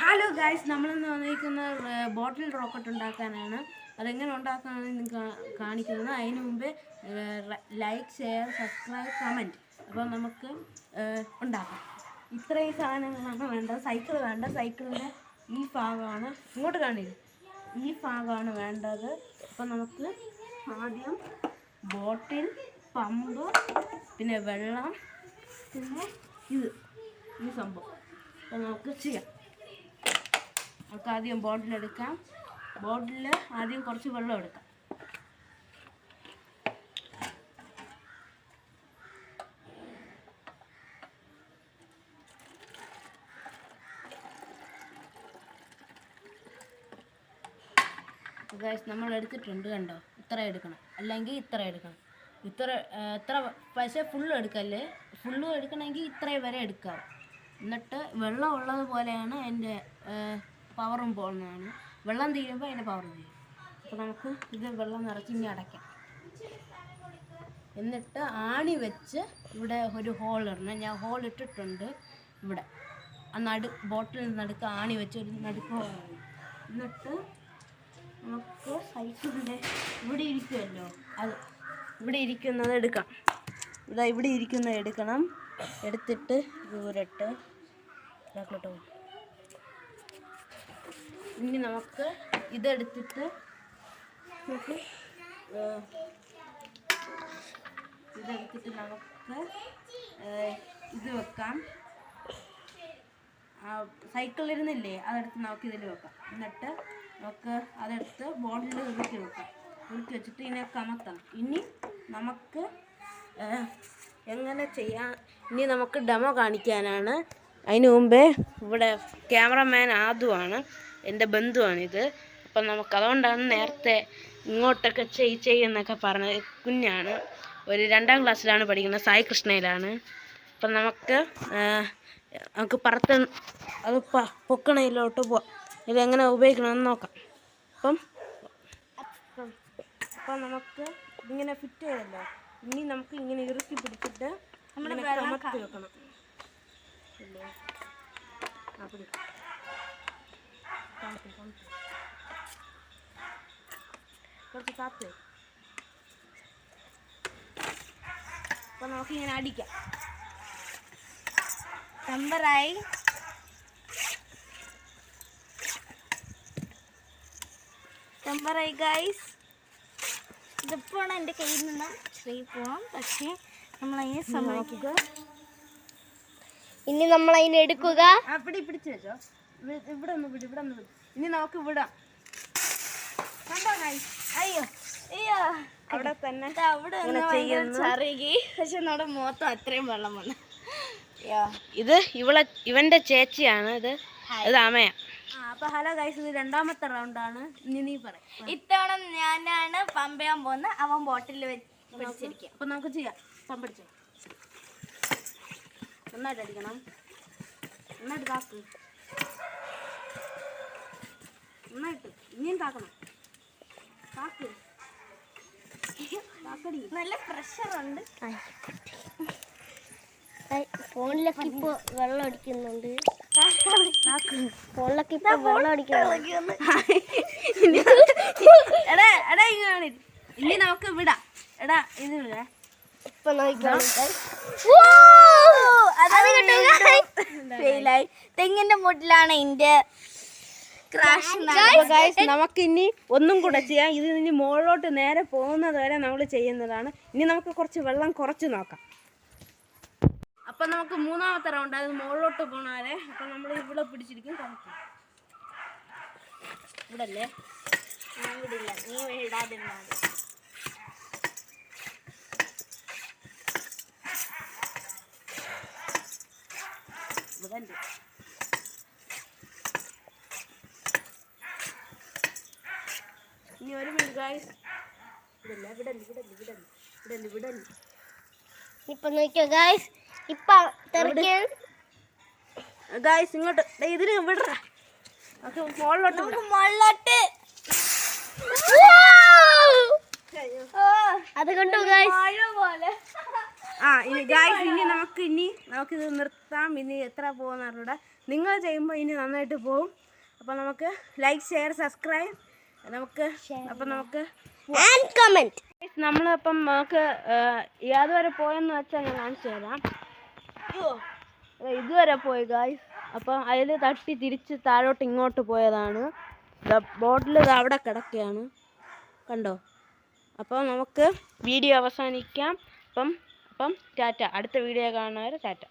Hello guys, നമ്മളിന്ന് വന്നിരിക്കുന്ന ബോട്ടിൽ rocket ഉണ്ടാക്കാനാണ്. അതെങ്ങനെ ഉണ്ടാക്കാനാണ് നിങ്ങൾക്ക് കാണിക്കുന്നത്. അതിന് മുമ്പേ ലൈക്ക്, ഷെയർ, സബ്സ്ക്രൈബ്, കമൻറ്റ്. അപ്പോൾ നമുക്ക് ഉണ്ടാക്കാം. ഇത്രയും സാധനങ്ങളാണ് വേണ്ടത്. സൈക്കിൾ വേണ്ട, സൈക്കിളിൻ്റെ ഈ ഭാഗമാണ് ഇങ്ങോട്ട് കാണില്ല, ഈ ഭാഗമാണ് വേണ്ടത്. അപ്പോൾ നമുക്ക് ആദ്യം ബോട്ടിൽ, പമ്പ്, പിന്നെ വെള്ളം, പിന്നെ ഈ സംഭവം. അപ്പോൾ നമുക്ക് ചെയ്യാം. നമുക്ക് ആദ്യം ബോട്ടിലെടുക്കാം. ബോട്ടിൽ ആദ്യം കുറച്ച് വെള്ളം എടുക്കാം. ഗൈസ്, നമ്മൾ എടുത്തിട്ടുണ്ട്, കണ്ടോ? ഇത്ര എടുക്കണം, അല്ലെങ്കിൽ ഇത്ര എടുക്കണം. ഇത്ര പക്ഷേ ഫുള്ള് എടുക്കല്ലേ. ഫുള്ളും എടുക്കണമെങ്കിൽ ഇത്രയും വരെ എടുക്കാം. എന്നിട്ട് വെള്ളം ഉള്ളതുപോലെയാണ് അതിൻ്റെ പവറും പോകുന്നതാണ്. വെള്ളം തീരുമ്പോൾ അതിൻ്റെ പവർ തീരും. അപ്പോൾ നമുക്ക് ഇത് വെള്ളം നിറച്ച് ഇനി അടയ്ക്കാം. എന്നിട്ട് ആണി വെച്ച് ഇവിടെ ഒരു ഹോൾ ഇടണം. ഞാൻ ഹോൾ ഇട്ടിട്ടുണ്ട് ഇവിടെ. ആ ബോട്ടിൽ നടുക്ക് ആണി വെച്ച് ഒരു നടുക്ക് ഹോൾ. എന്നിട്ട് നമുക്ക് സൈക്കിളിൻ്റെ ഇവിടെ ഇരിക്കുമല്ലോ, അത് ഇവിടെ ഇരിക്കുന്നത് എടുക്കാം. ഇവിടെ ഇരിക്കുന്നത് എടുക്കണം. എടുത്തിട്ട് ദൂരട്ട് ഇതാക്കട്ടോ. ഇനി നമുക്ക് ഇതെടുത്തിട്ട് നമുക്ക് ഇത് വെക്കാം. സൈക്കിളിരുന്നില്ലേ, അതെടുത്ത് നമുക്ക് ഇതിൽ വെക്കാം. എന്നിട്ട് നമുക്ക് അതെടുത്ത് ബോട്ടിൽ ഇറുക്കി വെക്കാം. ഇറുക്കി വെച്ചിട്ട് ഇതിനെ കമത്താം. ഇനി നമുക്ക് എങ്ങനെ ചെയ്യാം, ഇനി നമുക്ക് ഡെമോ കാണിക്കാനാണ്. അതിന് മുമ്പേ ഇവിടെ ക്യാമറമാൻ ആദുവാണ്, എൻ്റെ ബന്ധുവാണിത്. അപ്പം അതുകൊണ്ടാണ് നേരത്തെ ഇങ്ങോട്ടൊക്കെ ചെയ്യുന്നൊക്കെ പറഞ്ഞത്. കുഞ്ഞാണ്, ഒരു 2ാം ക്ലാസ്സിലാണ് പഠിക്കുന്നത്, സായി കൃഷ്ണയിലാണ്. അപ്പം നമുക്ക് അത് പൊക്കണയിലോട്ട് പോവാം. ഇതെങ്ങനെ ഉപയോഗിക്കണമെന്ന് നോക്കാം. അപ്പം നമുക്ക് ഇതിങ്ങനെ ഫിറ്റ് ചെയ്തല്ലോ. ഇനി നമുക്ക് ഇങ്ങനെ ഇറുക്കി പിടിച്ചിട്ട് നമ്മുടെ കമത്തി വെക്കണം. കുറച്ച് കാത്ത്. അപ്പം നമുക്കിങ്ങനെ അടിക്കാം. നമ്പറായി ഗൈസ്. ഇതിപ്പോഴാണ് എൻ്റെ കയ്യിൽ നിന്ന് ശ്രീ പോകാം. പക്ഷേ നമ്മളതിനെ സമ്മതിക്കുക. ഇനി നമ്മളതിനെ എടുക്കുക. പിടിച്ചു വെച്ചോ. ഇവിടെ ഒന്ന് വിട്. ഇനി നമുക്ക് വിടാം. കണ്ടോ ഗൈസ്? അയ്യോ അവിടെ തന്നെ അവിടെ ചറുകി. പക്ഷെ നമ്മുടെ മുഖത്ത് അത്രയും വെള്ളം വന്നു. ഇത് ഇവന്റെ ചേച്ചിയാണ്. ഇത് അമ്മയാ. അപ്പൊ ഹലോ ഗൈസ്, ഇത് 2ാമത്തെ റൗണ്ടാണ്. ഇനി നീ പറയും. ഇത്തവണ ഞാനാണ് പമ്പ് ചെയ്യാൻ പോകുന്നത്. അവൻ ബോട്ടിൽ പിടിച്ചിരിക്കും. അപ്പൊ നമുക്ക് ചെയ്യാം. പമ്പടിച്ചോ, നന്നായിട്ട് അടിക്കണം. നന്നായിട്ട് താക്ക്. നന്നായിട്ട് ഇനിയും താക്കണം. താക്ക്. നല്ല പ്രഷറുണ്ട്. ഫോണിലൊക്കെ ഇപ്പൊ വെള്ളം അടിക്കുന്നുണ്ട്. ഫോണിലൊക്കെ ഇപ്പൊ വെള്ളം അടിക്കുന്നുണ്ട്. ഇനി നമുക്ക് വിടാം. ഇത് വിടേ. ഇപ്പൊ തെങ്ങിന്റെ മുട്ടിലാണ് ഇതിന്റെ ക്രാഷ്. നമുക്കിനി ഒന്നും കൂടെ ചെയ്യാം. ഇത് ഇനി മുകളിലോട്ട് നേരെ പോകുന്നത് വരെ നമ്മൾ ചെയ്യുന്നതാണ്. ഇനി നമുക്ക് കുറച്ച് വെള്ളം കുറച്ച് നോക്കാം. അപ്പം നമുക്ക് 3ാമത്തെ റൗണ്ട്, അത് മുകളിലോട്ട് പോകണവരെ. അപ്പം നമ്മൾ ഇവിടെ പിടിച്ചിരിക്കും. കണക്ക് ഇവിടെ അല്ലേ, ഞാൻ വിടില്ല. നീ ഇടാതിരുന്നാൽ ഇവിടെ ഉണ്ട്. ഇനി ഒരു മിനിറ്റ് ഗൈസ്. ഇവിടെ ഇപ്പൊ നോക്കിയോ ഗൈസ്. ഇപ്പൊ ഗൈസ് ഇങ്ങോട്ട് ഇതിന് വിട. മുകളിലോട്ട് അത് കണ്ടു ഗൈസ്. ഇനി ഗായ്സ് നമുക്കിത് നിർത്താം. ഇനി എത്ര പോകുന്ന നിങ്ങൾ ചെയ്യുമ്പോൾ ഇനി നന്നായിട്ട് പോകും. അപ്പോൾ നമുക്ക് ലൈക്ക് ഷെയർ സബ്സ്ക്രൈബ് നമുക്ക് കമന്റ്. നമ്മളപ്പം നമുക്ക് യാതുവരെ പോയെന്ന് വെച്ചാൽ ഞാൻ കാണിച്ചു തരാം. ഇതുവരെ പോയി ഗായ്സ്. അപ്പം അതിൽ തട്ടി തിരിച്ച് താഴോട്ട് ഇങ്ങോട്ട് പോയതാണ്. ബോട്ടിൽ അവിടെ കിടക്കുകയാണ്, കണ്ടോ. അപ്പോൾ നമുക്ക് വീഡിയോ അവസാനിക്കാം. അപ്പം ടാറ്റ. അടുത്ത വീഡിയോ കാണുന്നവരെ ടാറ്റ.